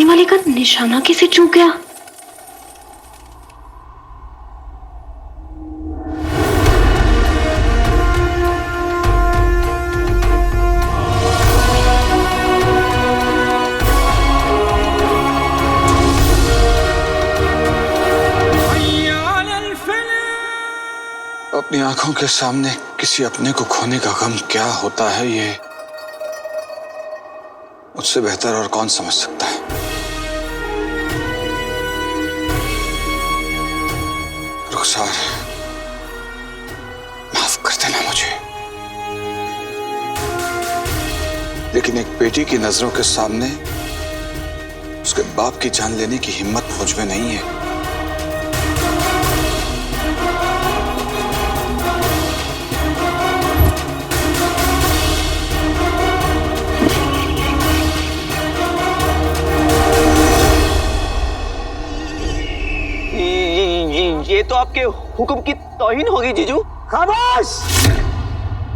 सामने वाले का निशाना कैसे चूक गया? अपनी आंखों के सामने किसी अपने को खोने का गम क्या होता है, ये मुझसे बेहतर और कौन समझ सकता है। रुखसार, माफ कर देना मुझे, लेकिन एक बेटी की नजरों के सामने उसके बाप की जान लेने की हिम्मत मुझ में नहीं है। ये तो आपके हुक्म की तौहीन होगी जीजू। खामोश!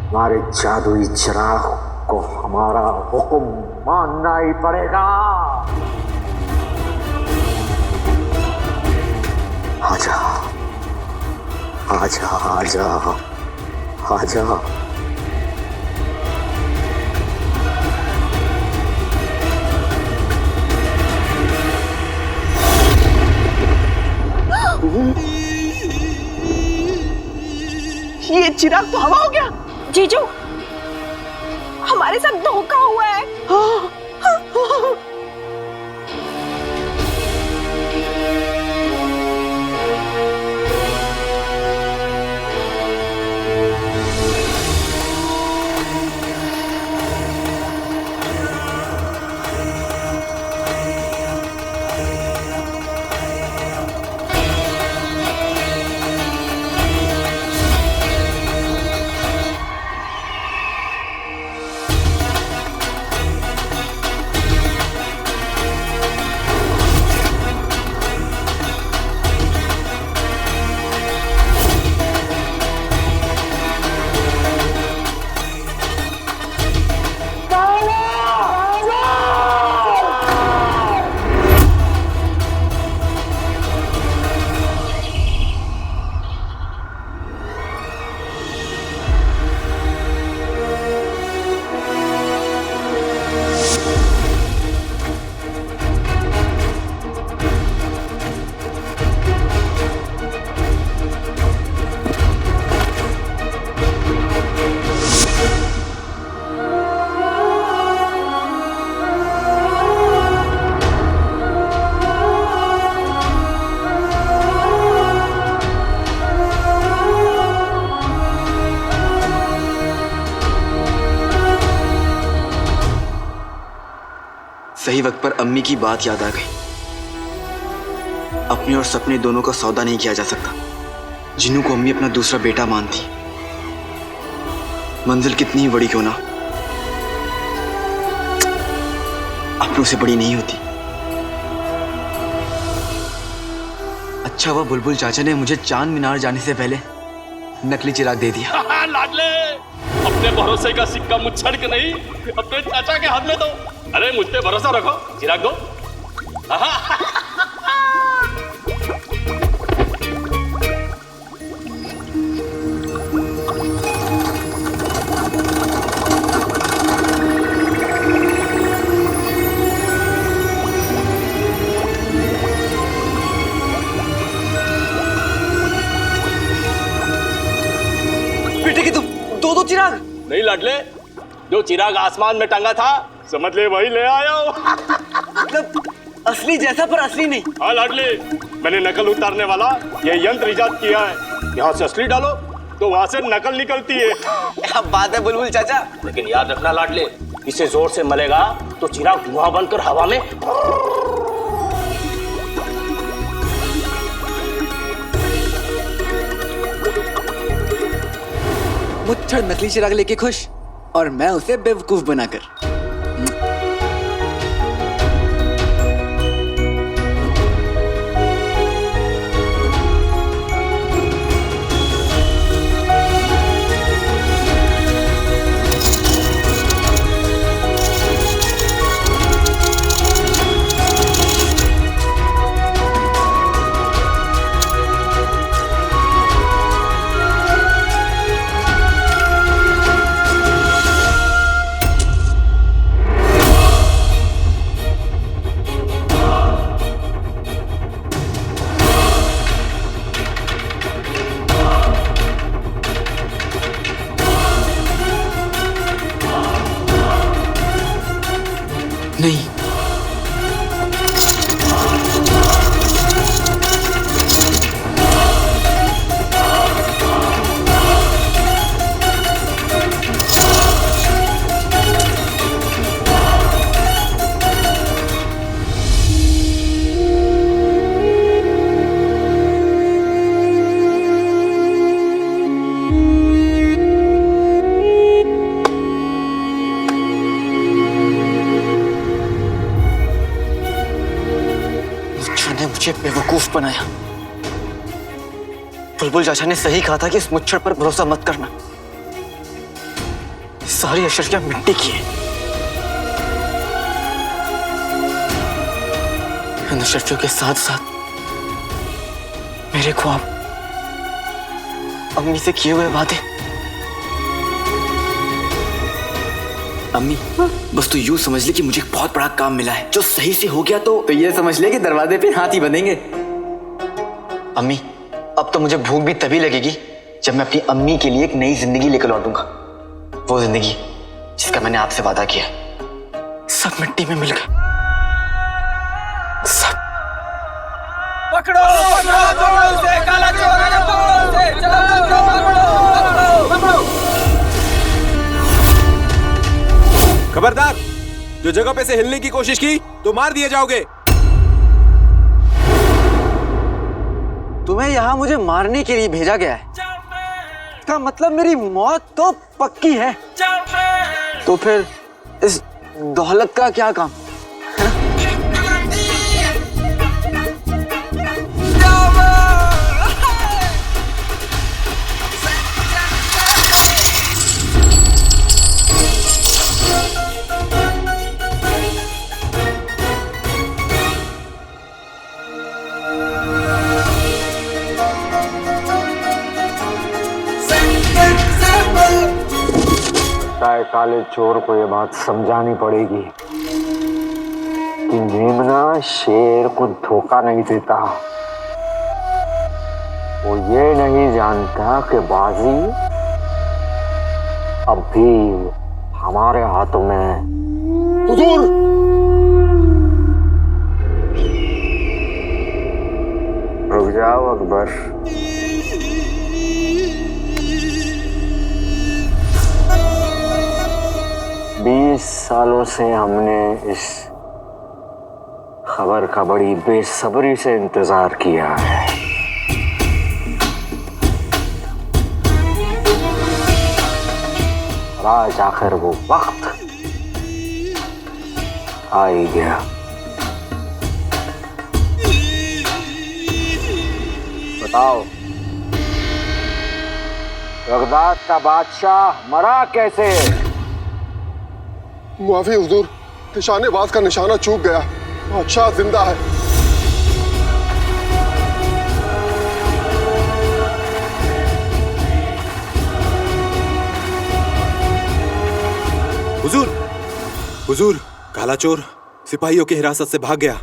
हमारे जादुई चिराग को हमारा हुक्म मानना ही पड़ेगा। आजा, आजा, आजा, आजा। ये चिराग तो हवा हो गया। जीजू, हमारे साथ धोखा हुआ है। सही वक्त पर अम्मी की बात याद आ गई। अपने और सपने दोनों का सौदा नहीं किया जा सकता। जिन्नू को अम्मी अपना दूसरा बेटा मानती, मंजिल कितनी ही बड़ी क्यों ना अपनों से बड़ी नहीं होती। अच्छा हुआ बुलबुल चाचा ने मुझे चांद मीनार जाने से पहले नकली चिराग दे दिया। लाडले, अपने भरोसे का सिक्का मुझ के नहीं अपने चाचा के हाथ में दो। अरे मुझ पे भरोसा रखो, चिराग दो। बेटे की तुम दो चिराग? नहीं लाडले, जो चिराग आसमान में टंगा था समझ ले वही ले आया हूं। मतलब असली जैसा पर असली नहीं। हाँ लाडले, मैंने नकल उतारने वाला ये यंत्र इजाद किया है। यहाँ से असली डालो तो वहाँ से नकल निकलती है। क्या बात है बुलबुल चाचा। लेकिन याद रखना लाडले, इसे जोर से मलेगा तो चिराग धुआं बनकर हवा में। मुच्छर नकली चिराग लेके खुश और मैं उसे बेवकूफ बनाकर। ने मुझे बेवकूफ बनाया। बुलबुल चाचा ने सही कहा था कि इस मुच्छड़ पर भरोसा मत करना। सारी अशर्फियां मिट्टी की है। इन अशर्फियों के साथ साथ मेरे ख्वाब, अम्मी से किए हुए वादे। अम्मी, बस तू यूं समझ ले कि मुझे बहुत बड़ा काम मिला है। जो सही से हो गया तो ये समझ ले कि दरवाजे पे हाथी बनेंगे। अम्मी, अब तो मुझे भूख भी तभी लगेगी जब मैं अपनी अम्मी के लिए एक नई जिंदगी लेकर लौटूंगा। वो जिंदगी जिसका मैंने आपसे वादा किया। सब मिट्टी में मिल गए। सब। पकड़ो पकड़ो उसे, काला चोर है, पकड़ो उसे, चलो पकड़ो। खबरदार, जो जगह पे से हिलने की कोशिश की तो मार दिए जाओगे। तुम्हें यहाँ मुझे मारने के लिए भेजा गया है। इसका मतलब मेरी मौत तो पक्की है। तो फिर इस दौलत का क्या काम? काले चोर को ये बात समझानी पड़ेगी कि मेमना शेर को धोखा नहीं देता। वो ये नहीं जानता कि बाजी अब भी हमारे हाथों में। हुजूर! रुक जाओ अकबर। 20 सालों से हमने इस खबर का बड़ी बेसब्री से इंतजार किया है। और आज आखिर वो वक्त आ ही गया। बताओ, बगदाद का बादशाह मरा कैसे? मुआफी हुजूर, निशानेबाज का निशाना चूक गया। बादशाह जिंदा है। हुजूर, हुजूर, काला चोर सिपाहियों की हिरासत से भाग गया।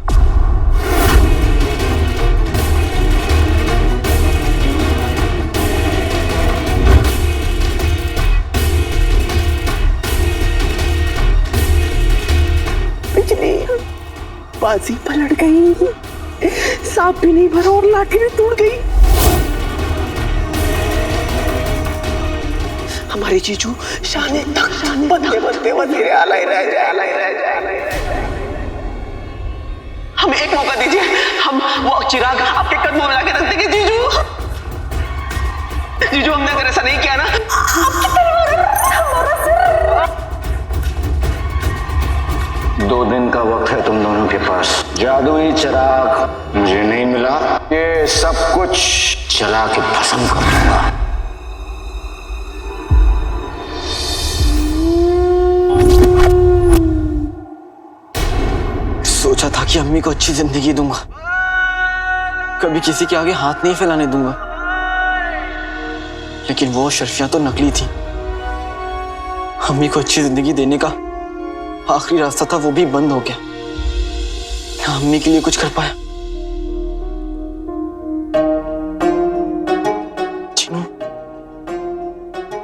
बाजी पलट गई, सांप भी नहीं भरा और लाठी भी टूट गई। हमारे जीजू शाने तक बनते आलाय रह जाए। हमें एक मौका दीजिए, हम वो चिराग आपके कदमों में लाके रख देंगे। जीजू, हमने अगर ऐसा नहीं किया ना, आपकी तलवार हमारा सिर। 2 दिन का वक्त है तुम दोनों के पास। जादुई चिराग मुझे नहीं मिला, ये सब कुछ जला के भस्म कर दूंगा। सोचा था कि अम्मी को अच्छी जिंदगी दूंगा, कभी किसी के आगे हाथ नहीं फैलाने दूंगा, लेकिन वो शर्फियां तो नकली थी। अम्मी को अच्छी जिंदगी देने का आखिरी रास्ता था, वो भी बंद हो गया। क्या अम्मी के लिए कुछ कर पाया?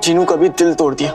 जीनू का भी दिल तोड़ दिया।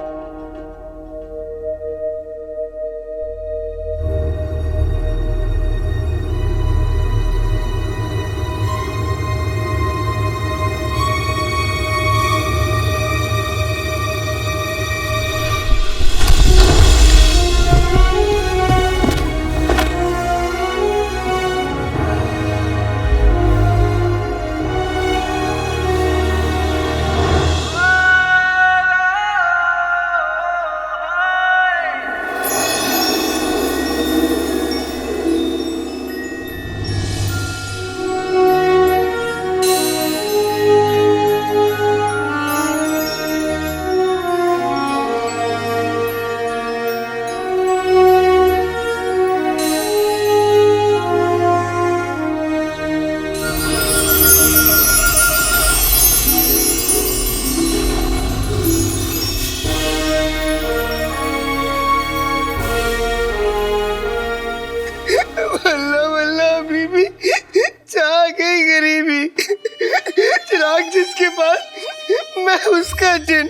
उसका जिन।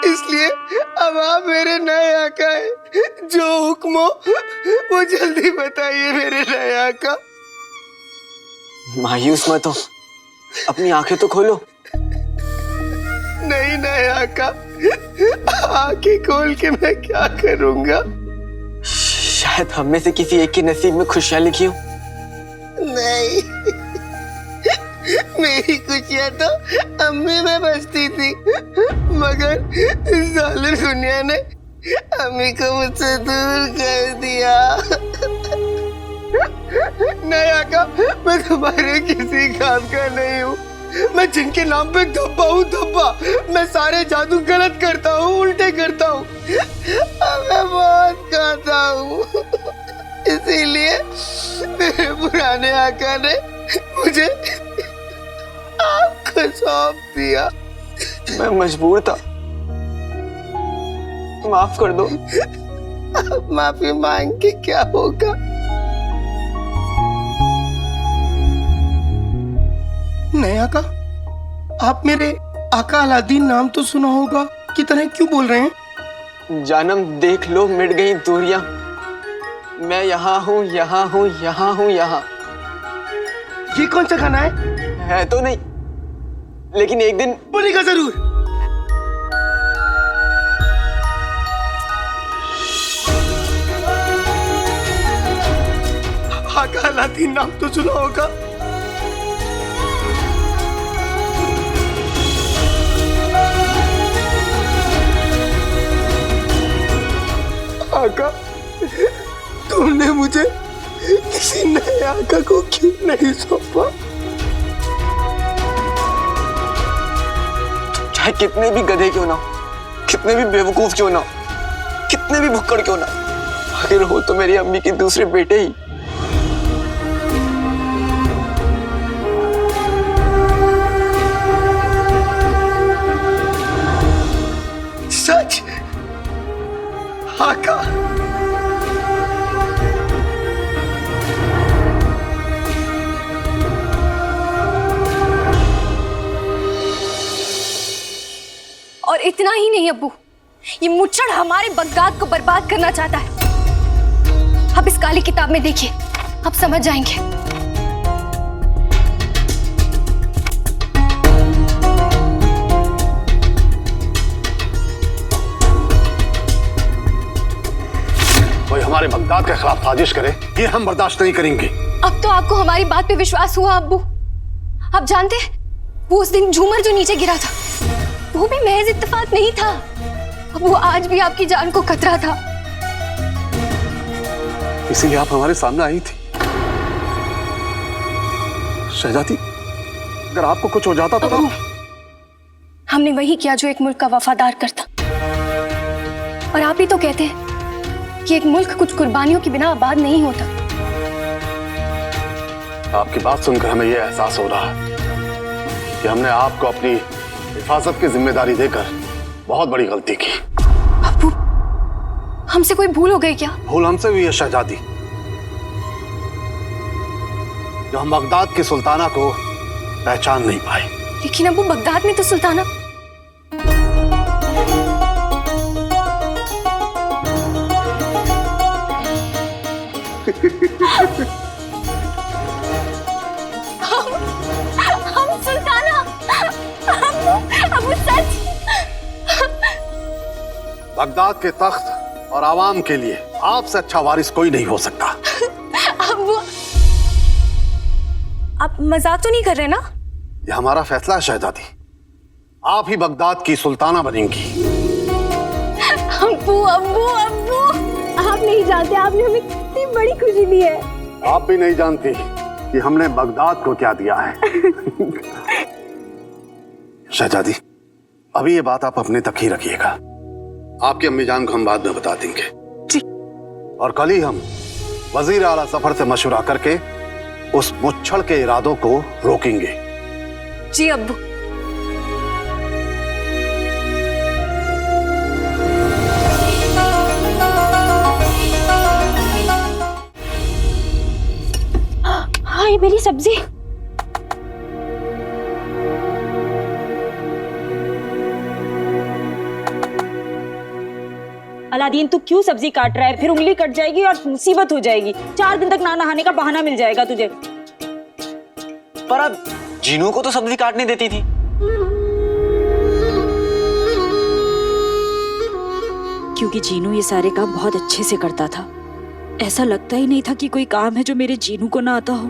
इसलिए अब आप मेरे नए आका है। जो हुक्म हो वो जल्दी बताइए मेरे नए आका। मायूस मत हो, अपनी आंखें तो खोलो। नहीं नए आका, आंखें खोल के मैं क्या करूंगा? शायद हम में से किसी एक के नसीब में खुशियां लिखी हो। नहीं, मेरी खुशियां तो अम्मी में बसती थी, मगर जालिम दुनिया ने अम्मी को मुझसे दूर कर दिया। नहीं आका, मैं तुम्हारे किसी काम का नहीं हूँ। मैं जिनके नाम पे धब्बा हूँ धब्बा। मैं सारे जादू गलत करता हूँ, उल्टे करता हूँ। मैं बहुत खाता हूँ, इसीलिए मेरे पुराने आका ने मुझे आपको सौंप दिया। मैं मजबूर था, माफ कर दो। अब माफी मांग के क्या होगा? नहीं आका, आप मेरे आका अलादीन नाम तो सुना होगा, की तरह क्यों बोल रहे हैं? जानम देख लो मिट गई दूरियां, मैं यहाँ हूँ यहाँ हूँ यहाँ हूँ यहाँ। ये कौन सा गाना है तो नहीं, लेकिन एक दिन बोलेगा जरूर। आका अलादीन नाम तो सुना होगा। आका, तुमने मुझे किसी नए आका को क्यों नहीं सौंपा? चाहे कितने भी गधे क्यों ना, कितने भी बेवकूफ क्यों ना, कितने भी भुक्कड़ क्यों ना, आखिर हो तो मेरी अम्मी के दूसरे बेटे ही। सच? आका, और इतना ही नहीं अब्बू, ये मुच्छड़ हमारे बगदाद को बर्बाद करना चाहता है। अब इस काली किताब में देखिए, आप समझ जाएंगे। कोई हमारे बगदाद के खिलाफ साजिश करे, ये हम बर्दाश्त नहीं करेंगे। अब तो आपको हमारी बात पे विश्वास हुआ अब्बू। आप जानते हैं, वो उस दिन झूमर जो नीचे गिरा था, वो भी महज इत्तेफाक नहीं था। अब वो आज भी आपकी जान को खतरा था। इसीलिए आप हमारे सामने आई थी। शहजादी, अगर आपको कुछ हो जाता तो हमने वही किया जो एक मुल्क का वफादार करता। और आप ही तो कहते हैं कि एक मुल्क कुछ कुर्बानियों की बिना आबाद नहीं होता। आपकी बात सुनकर हमें यह एहसास हो रहा है कि हमने आपको अपनी हिफाजत की जिम्मेदारी देकर बहुत बड़ी गलती की। अब्बू, हमसे कोई भूल हो गई क्या? भूल हमसे हुई है शहजादी, जो हम बगदाद की सुल्ताना को पहचान नहीं पाए। लेकिन अब्बू, बगदाद में तो सुल्ताना हम सुल्ताना। अब्बू सच। बगदाद के तख्त और आवाम के लिए आपसे अच्छा वारिस कोई नहीं हो सकता। अब्बू, आप मजाक तो नहीं कर रहे ना? यह हमारा फैसला है शहजादी, आप ही बगदाद की सुल्ताना बनेंगी। अब्बू अब्बू अब्बू, आप नहीं जानते आपने हमें कितनी बड़ी खुशी दी है। आप भी नहीं जानती कि हमने बगदाद को क्या दिया है। शहजादी, अभी ये बात आप अपने तक ही रखिएगा। आपकी अम्मी जान को हम बाद में बता देंगे। और कल ही हम वजीर आला सफर से मशवरा करके उस मुच्छड़ के इरादों को रोकेंगे। जी अब्बू। हाँ, ये मेरी सब्जी। अलादीन तू क्यों सब्जी काट रहा है? फिर उंगली कट जाएगी और मुसीबत हो जाएगी। 4 दिन तक ना नहाने का बहाना मिल जाएगा तुझे। पर अब जीनू को तो सब्जी काटने देती थी। क्योंकि जीनू ये सारे काम बहुत अच्छे से करता था। ऐसा लगता ही नहीं था कि कोई काम है जो मेरे जीनू को ना आता हो।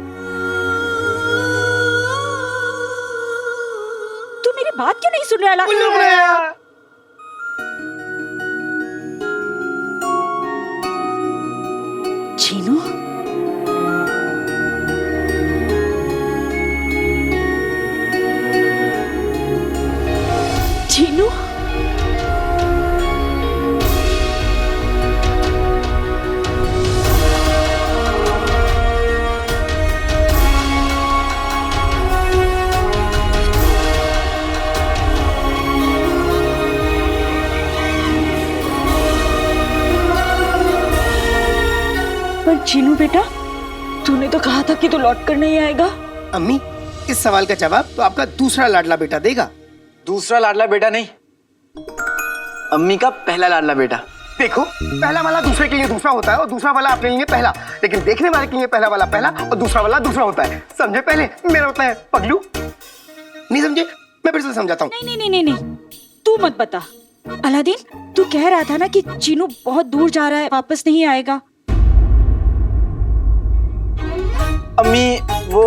तू मेरी बात क्यों नहीं सुन रहा? जीनू, जीनू, पर जीनू बेटा, तूने तो कहा था कि तू लौट कर नहीं आएगा। अम्मी, इस सवाल का जवाब तो आपका दूसरा लाडला बेटा देगा। दूसरा लाडला बेटा नहीं, अम्मी का पहला लाडला बेटा। देखो, पहला वाला दूसरे के लिए दूसरा होता है और दूसरा वाला अपने लिए पहला, लेकिन देखने वाले के लिए पहला वाला पहला और दूसरा वाला दूसरा होता है। समझे? पहले मेरा होता है पगलू। नहीं समझे? मैं फिर से समझाता हूँ। नहीं नहीं नहीं नहीं, तू मत बता। अलादीन, तू कह रहा था ना कि जीनू बहुत दूर जा रहा है, वापस नहीं आएगा। अम्मी, वो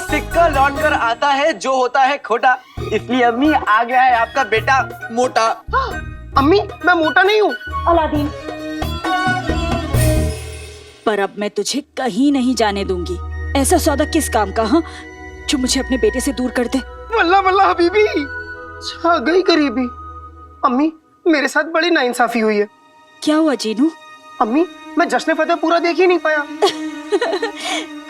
सिक्का लौट कर आता है जो होता है खोटा। इसलिए अम्मी, आ गया है आपका बेटा मोटा। हाँ, अम्मी, मैं मोटा नहीं हूँ। अलादीन, पर अब मैं तुझे कहीं नहीं जाने दूंगी। ऐसा सौदा किस काम का, हाँ, जो मुझे अपने बेटे से दूर कर दे। वल्ला वल्ला हबीबी, छा गई करीबी। अम्मी, मेरे साथ बड़ी नाइंसाफी हुई है। क्या हुआ जीनू? अम्मी, मैं जश्न फतेह पूरा देख ही नहीं पाया।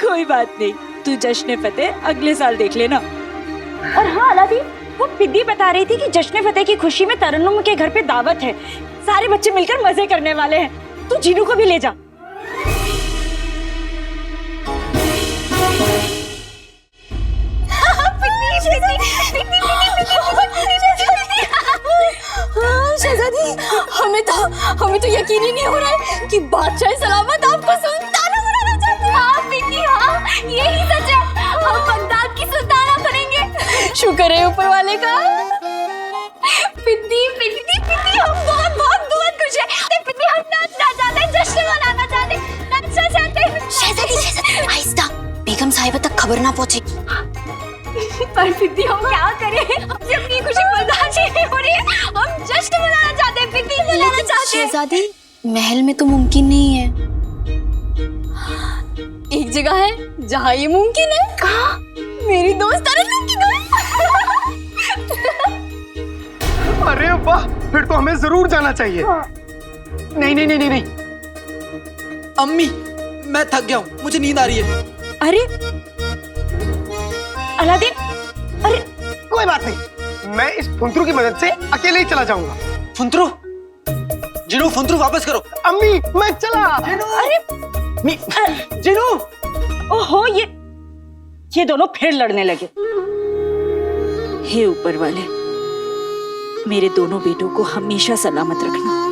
कोई बात नहीं, तू जश्न फतेह अगले साल देख लेना। और हाँ अलादीन, वो बिद्दी बता रही थी कि जश्न फतेह की खुशी में तरन्नुम के घर पे दावत है। सारे बच्चे मिलकर मजे करने वाले हैं। तू जीनू को भी ले जा। शहजादी, हमें तो यकीन ही नहीं हो रहा है कि बादशाह सलामत आपको सुल्ताना बनाना चाहते हैं। हाँ पिन्नी, हाँ, यही सच है। हम बगदाद की सुल्ताना बनेंगे। शुक्र है ऊपर वाले का। पिन्नी, हम बहुत खुश हैं। पिन्नी, हम नाचना चाहते हैं, जश्न मनाना चाहते हैं, नाचना चाहते हैं। शहजादी, आहिस्ता, बेगम साहिबा तक खबर ना पहुंचेगी। पर पिन्नी, हम क्या करें? हमसे अपनी खुशी बर्दाश्त नहीं हो रही है। हम जश्न मनाना चाहते हैं, पिन्नी, मनाना चाहते हैं। शहजादी, महल में तो मुमकिन नहीं है। एक जगह है जहाँ ये मुमकिन है। कहाँ? मेरी दोस्त तरन्नुम की घर। अरे वाह, फिर तो हमें जरूर जाना चाहिए। नहीं। अम्मी, मैं थक गया हूँ, मुझे नींद आ रही है। अरे अलादीन, अरे कोई बात नहीं, मैं इस फुंतरू की मदद से अकेले ही चला जाऊंगा। फुंतरू, जीनू, फुंतरू वापस करो। अम्मी, मैं चला। अरे जीनू, ओहो, ये दोनों फिर लड़ने लगे। हे ऊपर वाले, मेरे दोनों बेटों को हमेशा सलामत रखना।